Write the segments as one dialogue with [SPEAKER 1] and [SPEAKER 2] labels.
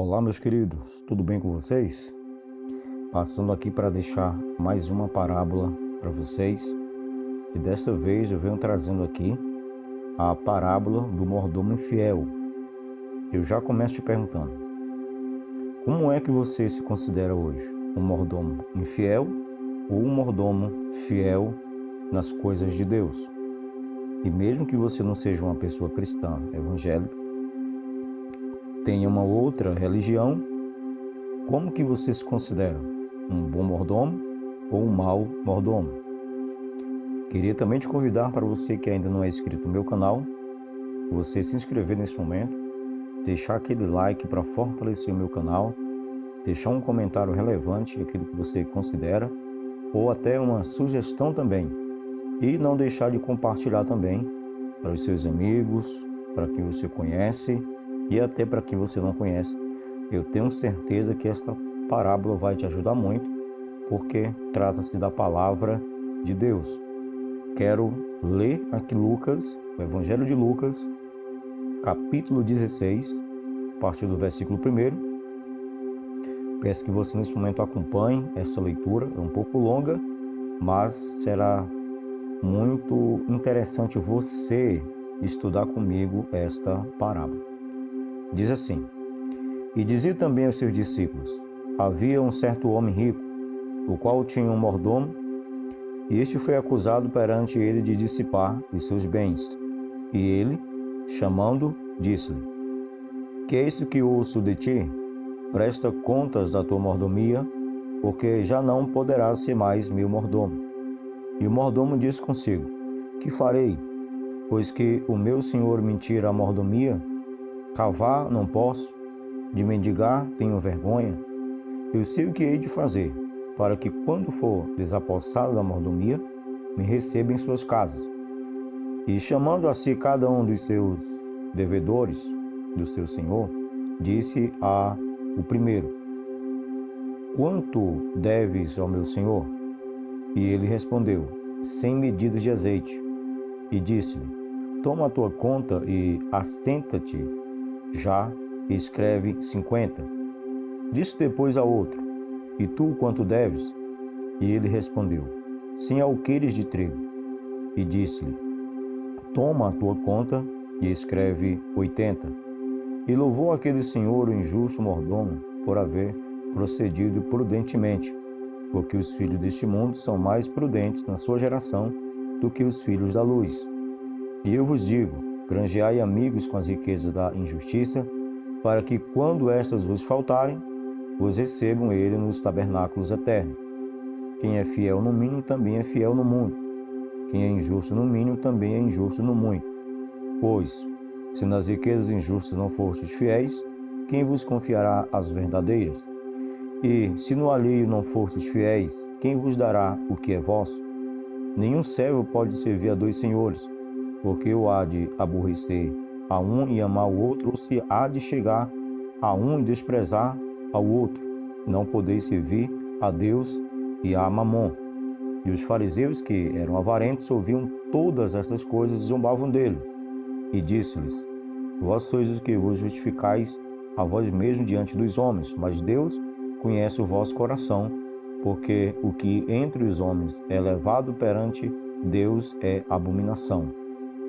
[SPEAKER 1] Olá, meus queridos, tudo bem com vocês? Passando aqui para deixar mais uma parábola para vocês, e desta vez eu venho trazendo aqui a parábola do mordomo infiel. Eu já começo te perguntando, como é que você se considera hoje? Um mordomo infiel ou um mordomo fiel nas coisas de Deus? E mesmo que você não seja uma pessoa cristã evangélica, tenha uma outra religião, como que você se considera? Um bom mordomo ou um mau mordomo? Queria também te convidar para você que ainda não é inscrito no meu canal, você se inscrever nesse momento, deixar aquele like para fortalecer o meu canal, deixar um comentário relevante, aquilo que você considera, ou até uma sugestão também. E não deixar de compartilhar também para os seus amigos, para quem você conhece e até para quem você não conhece. Eu tenho certeza que esta parábola vai te ajudar muito, porque trata-se da palavra de Deus. Quero ler aqui Lucas, o Evangelho de Lucas, capítulo 16, a partir do versículo 1. Peço que você nesse momento acompanhe essa leitura, é um pouco longa, mas será muito interessante você estudar comigo esta parábola. Diz assim: E dizia também aos seus discípulos: Havia um certo homem rico, o qual tinha um mordomo, e este foi acusado perante ele de dissipar os seus bens. E ele, chamando, disse-lhe: Que é isso que ouço de ti? Presta contas da tua mordomia, porque já não poderás ser mais meu mordomo. E o mordomo disse consigo: Que farei? Pois que o meu senhor me tira a mordomia, cavar não posso, de mendigar tenho vergonha. Eu sei o que hei de fazer, para que quando for desapossado da mordomia, me receba em suas casas. E chamando a si cada um dos seus devedores, do seu senhor, disse a o primeiro: Quanto deves ao meu senhor? E ele respondeu: 100 medidas de azeite. E disse-lhe: Toma a tua conta e assenta-te já e escreve 50. Disse depois a outro: E tu quanto deves? E ele respondeu: 100 alqueires de trigo. E disse-lhe: Toma a tua conta e escreve 80. E louvou aquele senhor o injusto mordomo por haver procedido prudentemente, porque os filhos deste mundo são mais prudentes na sua geração do que os filhos da luz. E eu vos digo: granjeai amigos com as riquezas da injustiça, para que, quando estas vos faltarem, vos recebam ele nos tabernáculos eternos. Quem é fiel no mínimo também é fiel no mundo. Quem é injusto no mínimo também é injusto no muito. Pois, se nas riquezas injustas não fostes fiéis, quem vos confiará as verdadeiras? E, se no alheio não fostes fiéis, quem vos dará o que é vosso? Nenhum servo pode servir a dois senhores, porque ou há de aborrecer a um e amar o outro, ou se há de chegar a um e desprezar ao outro. Não podeis servir a Deus e a Mamon. E os fariseus, que eram avarentos, ouviam todas estas coisas e zombavam dele. E disse-lhes: Vós sois os que vos justificais a vós mesmos diante dos homens, mas Deus conhece o vosso coração, porque o que entre os homens é elevado perante Deus é abominação.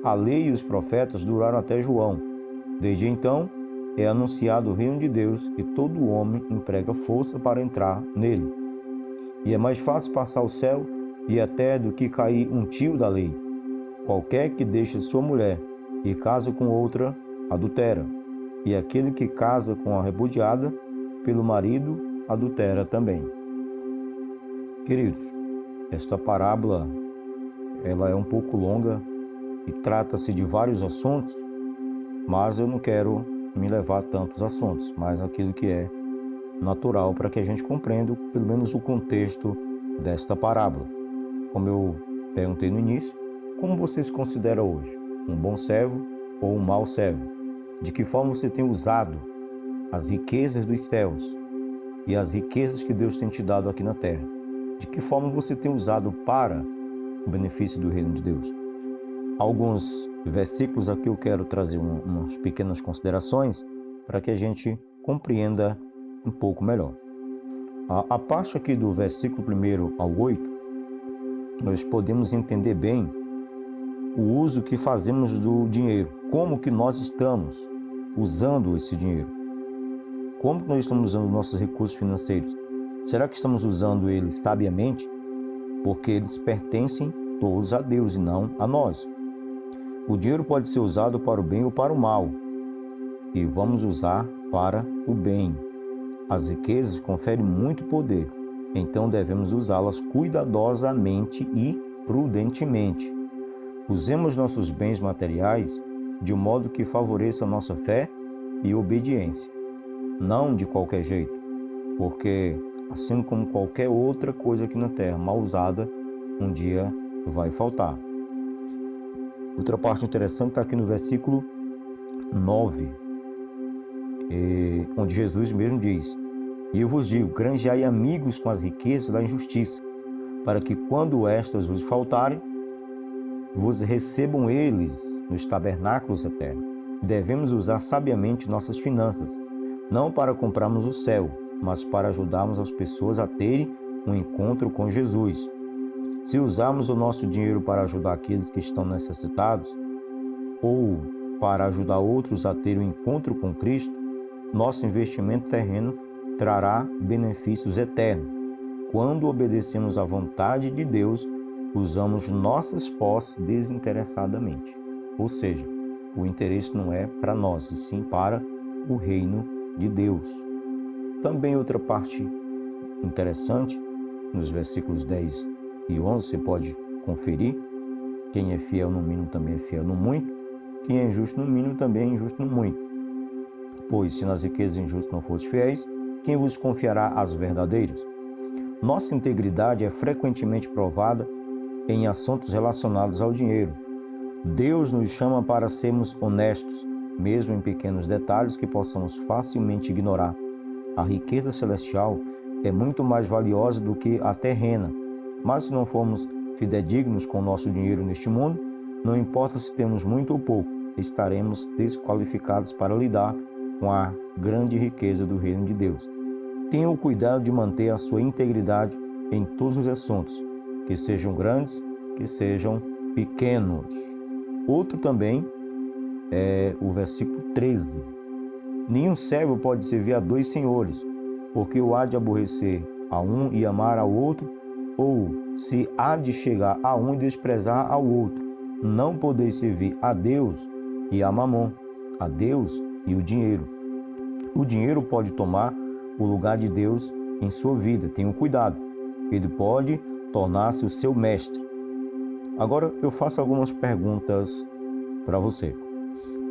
[SPEAKER 1] A lei e os profetas duraram até João. Desde então é anunciado o reino de Deus, e todo homem emprega força para entrar nele. E é mais fácil passar o céu e a terra do que cair um tio da lei. Qualquer que deixe sua mulher e casa com outra, adultera. E aquele que casa com a repudiada pelo marido, adultera também. Queridos, esta parábola ela é um pouco longa e trata-se de vários assuntos, mas eu não quero me levar a tantos assuntos, mas aquilo que é natural para que a gente compreenda pelo menos o contexto desta parábola. Como eu perguntei no início, como você se considera hoje? Um bom servo ou um mau servo? De que forma você tem usado as riquezas dos céus e as riquezas que Deus tem te dado aqui na terra? De que forma você tem usado para o benefício do reino de Deus? Alguns versículos aqui eu quero trazer umas pequenas considerações para que a gente compreenda um pouco melhor. A parte aqui do versículo 1 ao 8, nós podemos entender bem o uso que fazemos do dinheiro, como que nós estamos usando esse dinheiro, como que nós estamos usando nossos recursos financeiros. Será que estamos usando eles sabiamente? Porque eles pertencem todos a Deus e não a nós. O dinheiro pode ser usado para o bem ou para o mal, e vamos usar para o bem. As riquezas conferem muito poder, então devemos usá-las cuidadosamente e prudentemente. Usemos nossos bens materiais de um modo que favoreça a nossa fé e obediência, não de qualquer jeito, porque, assim como qualquer outra coisa aqui na terra, mal usada, um dia vai faltar. Outra parte interessante está aqui no versículo 9, onde Jesus mesmo diz: "E eu vos digo, granjeai amigos com as riquezas da injustiça, para que quando estas vos faltarem, vos recebam eles nos tabernáculos eternos." Devemos usar sabiamente nossas finanças, não para comprarmos o céu, mas para ajudarmos as pessoas a terem um encontro com Jesus. Se usarmos o nosso dinheiro para ajudar aqueles que estão necessitados, ou para ajudar outros a ter um encontro com Cristo, nosso investimento terreno trará benefícios eternos. Quando obedecemos à vontade de Deus, usamos nossas posses desinteressadamente. Ou seja, o interesse não é para nós, e sim para o reino de Deus. Também outra parte interessante, nos versículos 10 e 11, você pode conferir: quem é fiel no mínimo também é fiel no muito, quem é injusto no mínimo também é injusto no muito. Pois, se nas riquezas injustas não fosse fiéis, quem vos confiará as verdadeiras? Nossa integridade é frequentemente provada em assuntos relacionados ao dinheiro. Deus nos chama para sermos honestos, mesmo em pequenos detalhes que possamos facilmente ignorar. A riqueza celestial é muito mais valiosa do que a terrena, mas se não formos fidedignos com o nosso dinheiro neste mundo, não importa se temos muito ou pouco, estaremos desqualificados para lidar com a grande riqueza do reino de Deus. Tenha o cuidado de manter a sua integridade em todos os assuntos, que sejam grandes, que sejam pequenos. Outro também é o versículo 13. Nenhum servo pode servir a dois senhores, porque o há de aborrecer a um e amar ao outro, ou se há de chegar a um e desprezar ao outro. Não podeis servir a Deus e a Mamon, a Deus e o dinheiro. O dinheiro pode tomar o lugar de Deus em sua vida, tenha cuidado. Ele pode tornar-se o seu mestre. Agora eu faço algumas perguntas para você.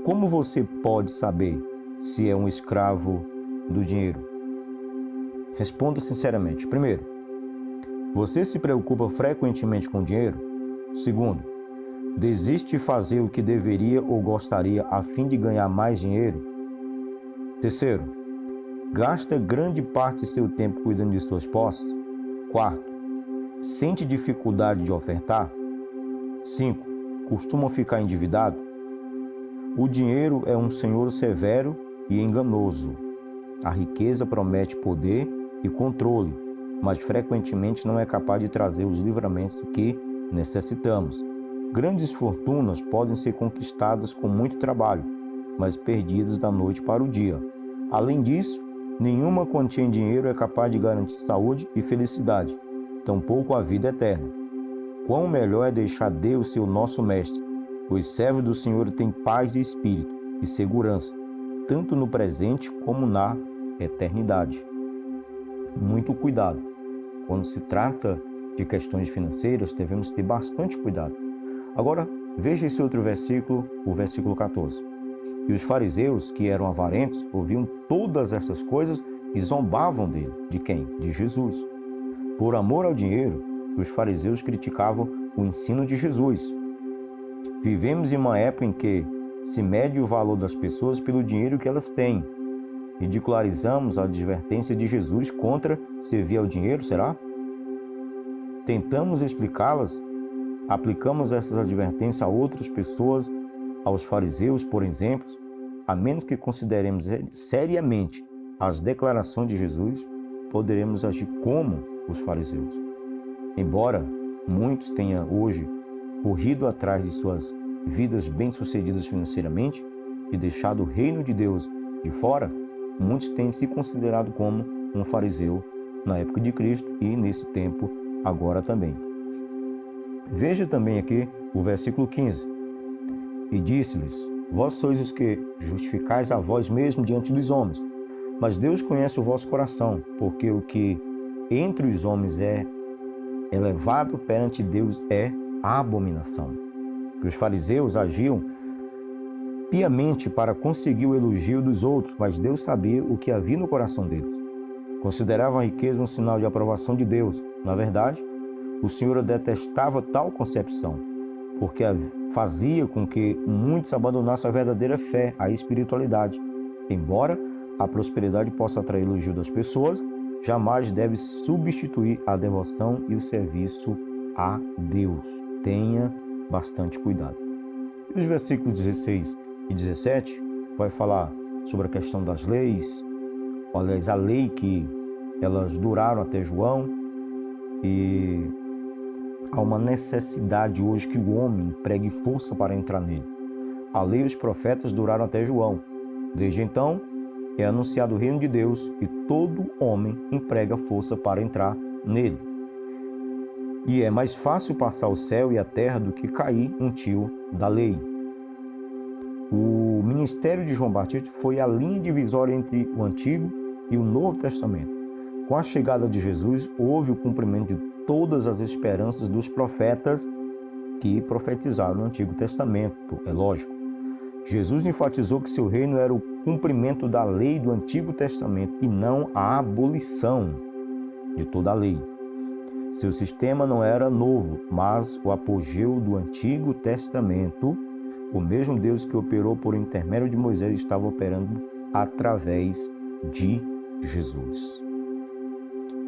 [SPEAKER 1] Como você pode saber se é um escravo do dinheiro? Responda sinceramente. Primeiro, você se preocupa frequentemente com o dinheiro? Segundo, desiste de fazer o que deveria ou gostaria a fim de ganhar mais dinheiro? Terceiro, gasta grande parte de seu tempo cuidando de suas posses? Quarto, sente dificuldade de ofertar? 5. Costuma ficar endividado? O dinheiro é um senhor severo e enganoso. A riqueza promete poder e controle, mas frequentemente não é capaz de trazer os livramentos que necessitamos. Grandes fortunas podem ser conquistadas com muito trabalho, mas perdidas da noite para o dia. Além disso, nenhuma quantia em dinheiro é capaz de garantir saúde e felicidade, tampouco a vida eterna. Quão melhor é deixar Deus ser o nosso mestre. Os servos do Senhor têm paz de espírito e segurança, tanto no presente como na eternidade. Muito cuidado. Quando se trata de questões financeiras, devemos ter bastante cuidado. Agora, veja esse outro versículo, o versículo 14. E os fariseus, que eram avarentos, ouviam todas estas coisas e zombavam dele. De quem? De Jesus. Por amor ao dinheiro, os fariseus criticavam o ensino de Jesus. Vivemos em uma época em que se mede o valor das pessoas pelo dinheiro que elas têm. Ridicularizamos a advertência de Jesus contra servir ao dinheiro, será? Tentamos explicá-las? Aplicamos essas advertências a outras pessoas, aos fariseus, por exemplo, a menos que consideremos seriamente às declarações de Jesus, poderemos agir como os fariseus. Embora muitos tenham hoje corrido atrás de suas vidas bem-sucedidas financeiramente e deixado o reino de Deus de fora, muitos têm se considerado como um fariseu na época de Cristo e nesse tempo agora também. Veja também aqui o versículo 15. E disse-lhes: Vós sois os que justificais a vós mesmos diante dos homens, mas Deus conhece o vosso coração, porque o que entre os homens é elevado perante Deus é abominação. Que os fariseus agiam piamente para conseguir o elogio dos outros, mas Deus sabia o que havia no coração deles. Consideravam a riqueza um sinal de aprovação de Deus. Na verdade, o Senhor detestava tal concepção, porque fazia com que muitos abandonassem a verdadeira fé, a espiritualidade. Embora a prosperidade possa atrair elogio das pessoas, jamais deve substituir a devoção e o serviço a Deus. Tenha bastante cuidado. E os versículos 16 e 17 vai falar sobre a questão das leis, aliás, a lei que elas duraram até João, e há uma necessidade hoje que o homem empregue força para entrar nele. A lei e os profetas duraram até João. Desde então, é anunciado o reino de Deus e todo homem emprega força para entrar nele. E é mais fácil passar o céu e a terra do que cair um tio da lei. O ministério de João Batista foi a linha divisória entre o Antigo e o Novo Testamento. Com a chegada de Jesus, houve o cumprimento de todas as esperanças dos profetas que profetizaram no Antigo Testamento, é lógico. Jesus enfatizou que seu reino era o cumprimento da lei do Antigo Testamento e não a abolição de toda a lei. Seu sistema não era novo, mas o apogeu do Antigo Testamento. O mesmo Deus que operou por intermédio de Moisés estava operando através de Jesus.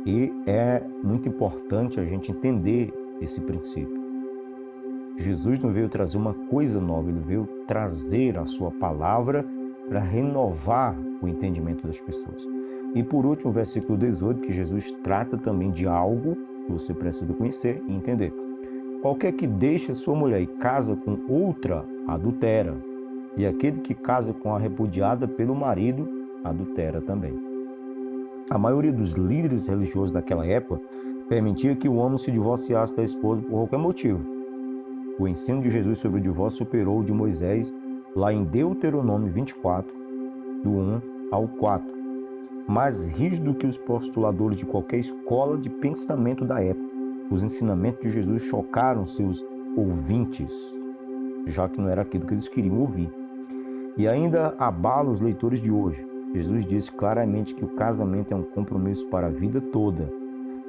[SPEAKER 1] E é muito importante a gente entender esse princípio. Jesus não veio trazer uma coisa nova, ele veio trazer a sua palavra para renovar o entendimento das pessoas. E por último, o versículo 18, que Jesus trata também de algo que você precisa conhecer e entender. Qualquer que deixa sua mulher e casa com outra, adultera, e aquele que casa com a repudiada pelo marido, adultera também. A maioria dos líderes religiosos daquela época permitia que o homem se divorciasse da esposa por qualquer motivo. O ensino de Jesus sobre o divórcio superou o de Moisés lá em Deuteronômio 24, do 1 ao 4. Mais rígido que os postuladores de qualquer escola de pensamento da época, os ensinamentos de Jesus chocaram seus ouvintes, já que não era aquilo que eles queriam ouvir. E ainda abala os leitores de hoje. Jesus disse claramente que o casamento é um compromisso para a vida toda.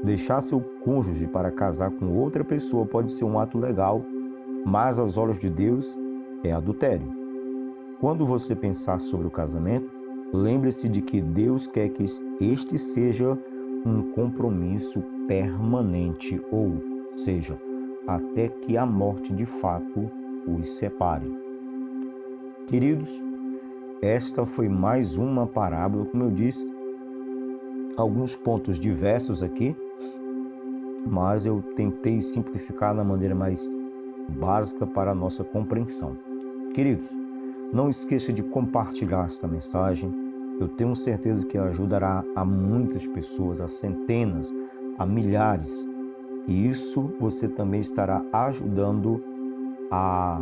[SPEAKER 1] Deixar seu cônjuge para casar com outra pessoa pode ser um ato legal, mas aos olhos de Deus é adultério. Quando você pensar sobre o casamento, lembre-se de que Deus quer que este seja um compromisso permanente, ou seja, até que a morte de fato os separe. Queridos, esta foi mais uma parábola, como eu disse, alguns pontos diversos aqui, mas eu tentei simplificar da maneira mais básica para a nossa compreensão. Queridos, não esqueça de compartilhar esta mensagem. Eu tenho certeza que ajudará a muitas pessoas, a centenas, a milhares. E isso você também estará ajudando a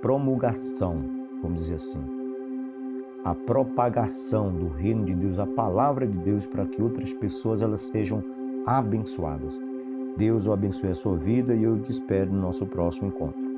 [SPEAKER 1] promulgação, vamos dizer assim, a propagação do reino de Deus, a palavra de Deus, para que outras pessoas elas sejam abençoadas. Deus o abençoe a sua vida e eu te espero no nosso próximo encontro.